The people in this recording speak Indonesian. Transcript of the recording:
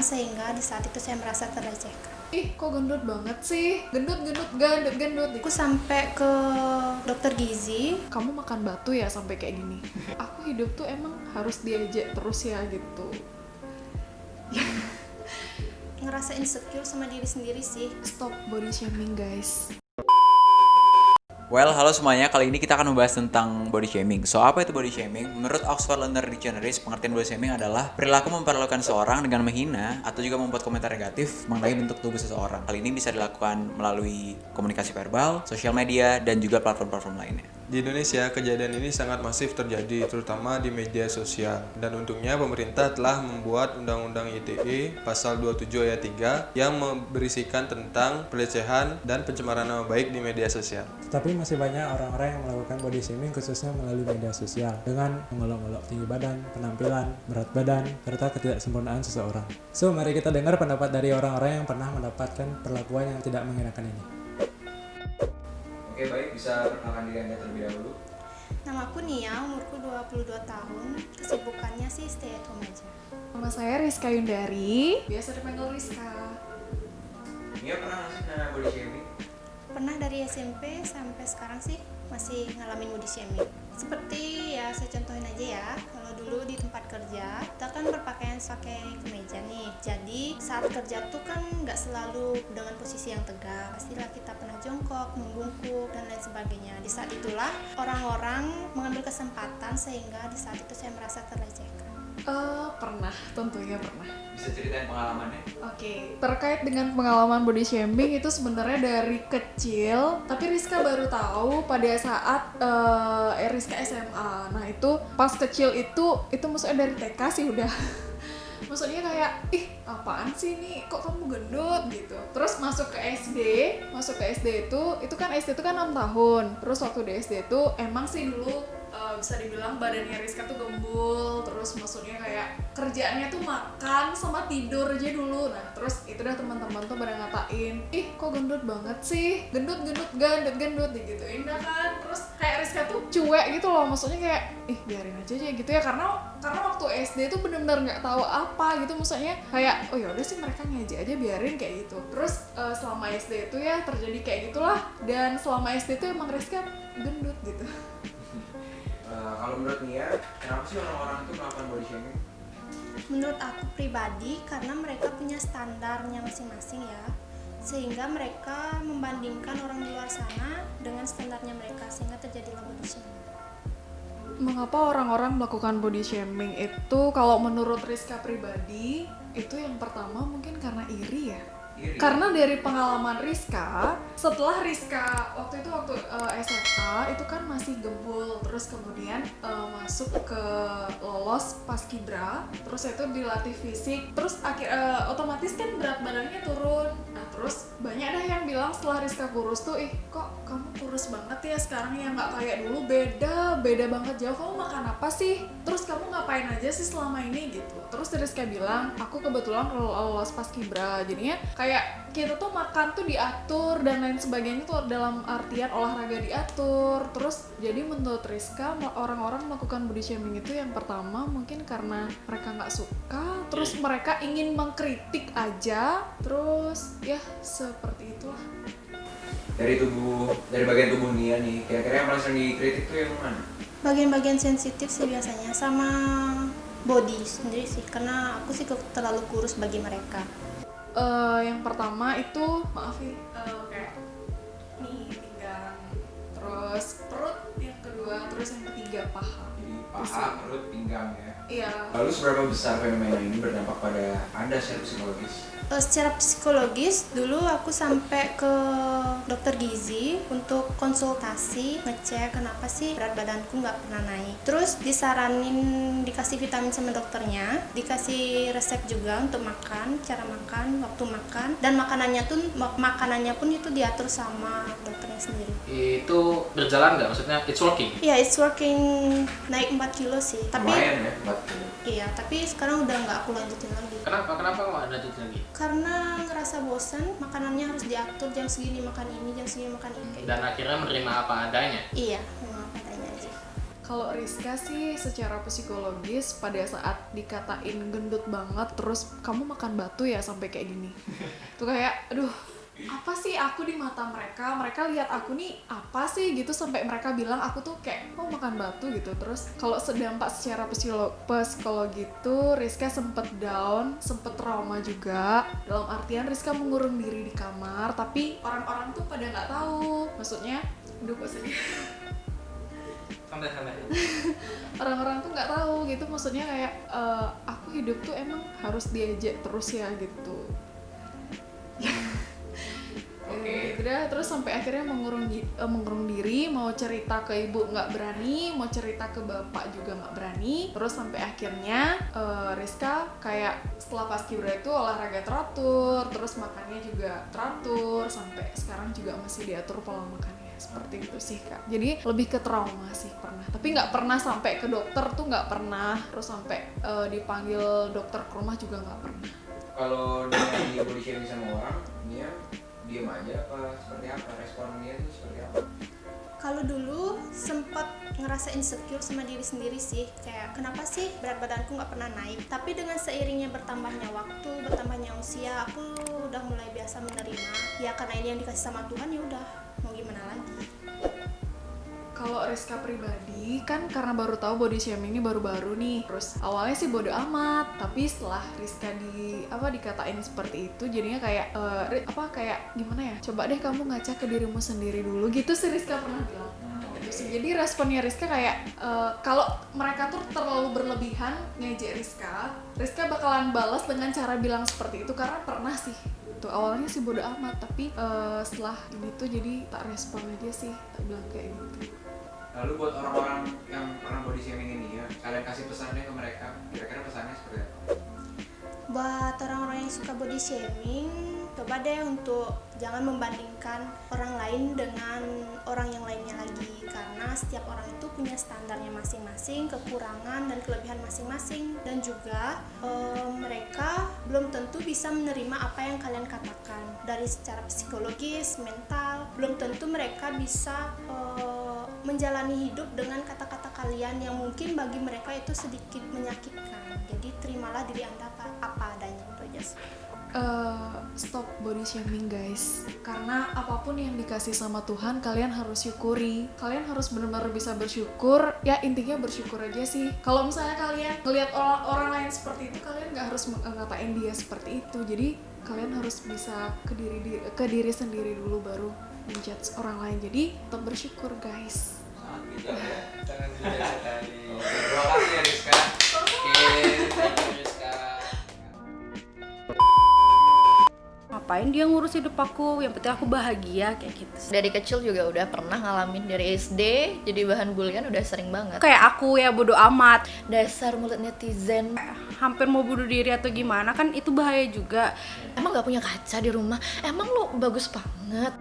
sehingga di saat itu saya merasa terlecehkan. Ih, kok gendut banget sih? Gendut. Aku sampai ke dokter gizi. Kamu makan batu ya sampai kayak gini? Aku hidup tuh emang harus diajak terus ya gitu. Ngerasa insecure sama diri sendiri sih. Stop body shaming guys. Well, halo semuanya. Kali ini kita akan membahas tentang body shaming. So, apa itu body shaming? Menurut Oxford Learner Dictionary, pengertian body shaming adalah perilaku memperlakukan seorang dengan menghina atau juga membuat komentar negatif mengenai bentuk tubuh seseorang. Hal ini bisa dilakukan melalui komunikasi verbal, sosial media, dan juga platform-platform lainnya. Di Indonesia, kejadian ini sangat masif terjadi, terutama di media sosial. Dan untungnya pemerintah telah membuat Undang-Undang ITE Pasal 27 Ayat 3 yang berisikan tentang pelecehan dan pencemaran nama baik di media sosial. Tetapi masih banyak orang-orang yang melakukan body shaming khususnya melalui media sosial dengan mengolok-olok tinggi badan, penampilan, berat badan, serta ketidaksempurnaan seseorang. So, mari kita dengar pendapat dari orang-orang yang pernah mendapatkan perlakuan yang tidak mengenakan ini. Oke, baik. Bisa perkenalkan diri Anda terlebih dahulu. Nama aku Nia, umurku 22 tahun. Kesibukannya sih stay at home aja. Nama saya Rizka Yundari, biasa dipanggil Rizka. Nia pernah nggak sih kena body shaming? Pernah dari SMP sampai sekarang sih masih ngalamin body shaming. Seperti ya saya contohin aja ya. Kalau dulu di tempat kerja kita kan berpakaian pakai kemeja nih. Jadi saat kerja tuh kan nggak selalu dengan posisi yang tegak. Pastilah kita pernah jongkok, membungkuk dan lain sebagainya. Di saat itulah orang-orang mengambil kesempatan sehingga di saat itu saya merasa terlecehkan. Pernah, tentunya pernah. Bisa ceritain pengalamannya? Oke, terkait dengan pengalaman body shaming itu sebenarnya dari kecil, tapi Rizka baru tahu pada saat Rizka SMA. Nah itu pas kecil itu maksudnya dari TK sih udah. Maksudnya kayak, ih apaan sih nih, kok kamu gendut gitu. Terus masuk ke SD itu kan SD itu kan 6 tahun. Terus waktu di SD itu emang sih dulu bisa dibilang badannya Rizka tuh gembul. Terus maksudnya kayak kerjaannya tuh makan sama tidur aja dulu. Nah terus itu dah teman-teman tuh pada ngatain, ih kok gendut banget sih, gendut digituin dah kan. Terus kayak Rizka tuh cuek gitu loh, maksudnya kayak ih biarin aja gitu ya, karena waktu SD tuh benar-benar nggak tahu apa gitu, maksudnya kayak oh ya udah sih mereka ngejek aja biarin kayak gitu. Terus selama SD itu ya terjadi kayak gitulah, dan selama SD itu emang Rizka gendut gitu. Kalau menurut Nia, kenapa sih orang-orang itu melakukan body shaming? Menurut aku pribadi karena mereka punya standarnya masing-masing ya, sehingga mereka membandingkan orang di luar sana dengan standarnya mereka sehingga terjadilah body shaming. Mengapa orang-orang melakukan body shaming itu? Kalau menurut Rizka pribadi itu yang pertama mungkin karena iri ya. Karena dari pengalaman Rizka, setelah Rizka waktu SMA itu kan masih gembul, terus kemudian masuk ke lolos paskibra, terus itu dilatih fisik, terus otomatis kan berat badannya turun. Nah terus banyak dah yang bilang setelah Rizka kurus tuh, ih kok kamu kurus banget ya sekarang ya, nggak kayak dulu, beda banget jauh, kamu makan apa sih? Terus kamu ngapain aja sih selama ini gitu. Terus Rizka bilang, aku kebetulan lolos paskibra, jadinya kayak kita tuh makan tuh diatur dan lain sebagainya tuh dalam artian olahraga diatur. Terus jadi menurut Rizka orang-orang melakukan body shaming itu yang pertama mungkin karena mereka nggak suka, terus mereka ingin mengkritik aja, terus ya seperti itulah. Dari bagian tubuh Nia nih, kira-kira yang paling sering dikritik tuh yang mana? Bagian-bagian sensitif sih biasanya, sama body sendiri sih, karena aku sih terlalu kurus bagi mereka. Yang pertama itu maaf ya, kayak nih pinggang, terus perut yang kedua, terus yang ketiga paha. Jadi paha, perut, pinggang ya. Iya. Lalu seberapa besar fenomena ini berdampak pada Anda secara psikologis? Secara psikologis, dulu aku sampai ke dokter gizi untuk konsultasi, ngecek kenapa sih berat badanku nggak pernah naik. Terus disaranin, dikasih vitamin sama dokternya, dikasih resep juga untuk makan, cara makan, waktu makan, dan makanannya pun itu diatur sama dokternya sendiri. Itu berjalan nggak? Maksudnya it's working? Iya, it's working, naik 4 kilo sih. Tapi Lumayan ya, 4 kilo. iya, tapi sekarang udah nggak aku lanjutin lagi. Kenapa nggak lanjutin lagi? Karena ngerasa bosan, makanannya harus diatur, jam segini makan ini, jam segini makan ini. Dan akhirnya menerima apa adanya? Iya, memang apa adanya aja. Kalau Rizka sih secara psikologis pada saat dikatain gendut banget terus kamu makan batu ya sampai kayak gini. Tuh kayak aduh, apa sih aku di mata mereka? Mereka lihat aku nih apa sih gitu sampai mereka bilang aku tuh kayak mau makan batu gitu. Terus kalau sedampak secara psikologi tuh Rizka sempet down, sempet trauma juga. Dalam artian Rizka mengurung diri di kamar, tapi orang-orang tuh pada nggak tahu. Maksudnya, aduh kok sedih. Santai-santai. Orang-orang tuh nggak tahu gitu, maksudnya kayak aku hidup tuh emang harus diajak terus ya gitu. Udah terus sampai akhirnya mengurung diri, mau cerita ke ibu nggak berani, mau cerita ke bapak juga nggak berani. Terus sampai akhirnya Rizka kayak setelah paskibra itu olahraga teratur, terus makannya juga teratur, sampai sekarang juga masih diatur pola makannya seperti itu sih Kak. Jadi lebih ke trauma sih pernah, tapi nggak pernah sampai ke dokter tuh nggak pernah. Terus sampai dipanggil dokter ke rumah juga nggak pernah. Kalau dia body shaming sama orang, dia diam aja apa seperti apa? Responnya itu seperti apa? Kalau dulu sempat ngerasa insecure sama diri sendiri sih, kayak kenapa sih berat badanku nggak pernah naik. Tapi dengan seiringnya bertambahnya waktu, bertambahnya usia, aku udah mulai biasa menerima. Ya karena ini yang dikasih sama Tuhan, ya udah mau gimana lagi. Kalau Rizka pribadi kan karena baru tahu body shaming ini baru-baru nih. Terus awalnya sih bodo amat, tapi setelah Rizka dikatain seperti itu jadinya kayak kayak gimana ya? Coba deh kamu ngaca ke dirimu sendiri dulu gitu sih Rizka pernah bilang. Jadi responnya Rizka kayak kalau mereka tuh terlalu berlebihan ngejek Rizka bakalan balas dengan cara bilang seperti itu karena pernah sih. Tuh awalnya sih bodo amat, tapi setelah ini tuh jadi tak respon aja sih, tak bilang kayak gitu. Lalu buat orang-orang yang pernah body shaming ini ya, kalian kasih pesannya ke mereka, kira-kira pesannya seperti apa? Buat orang-orang yang suka body shaming, coba deh untuk jangan membandingkan orang lain dengan orang yang lainnya lagi, karena setiap orang itu punya standarnya masing-masing, kekurangan dan kelebihan masing-masing, dan juga mereka belum tentu bisa menerima apa yang kalian katakan dari secara psikologis, mental. Belum tentu mereka bisa menjalani hidup dengan kata-kata kalian yang mungkin bagi mereka itu sedikit menyakitkan. Jadi terimalah diri Anda apa adanya, itu aja sih. Stop body shaming guys, karena apapun yang dikasih sama Tuhan kalian harus syukuri. Kalian harus benar-benar bisa bersyukur. Ya intinya bersyukur aja sih. Kalau misalnya kalian ngelihat orang lain seperti itu, kalian nggak harus ngatain dia seperti itu. Jadi kalian harus bisa ke diri sendiri dulu baru menjudge orang lain. Jadi tetap bersyukur guys. Sangat bijak ya. Sangat bijak sekali. Oke, terima kasih ya Rizka. Thank you Rizka. Ngapain dia ngurus hidup aku, yang penting aku bahagia, kayak gitu. Dari kecil juga udah pernah ngalamin, dari SD jadi bahan bulian udah sering banget. Kayak aku ya bodo amat, Dasar mulut netizen. hampir mau bunuh diri atau gimana, kan itu bahaya juga. Emang gak punya kaca di rumah? Emang lu bagus banget?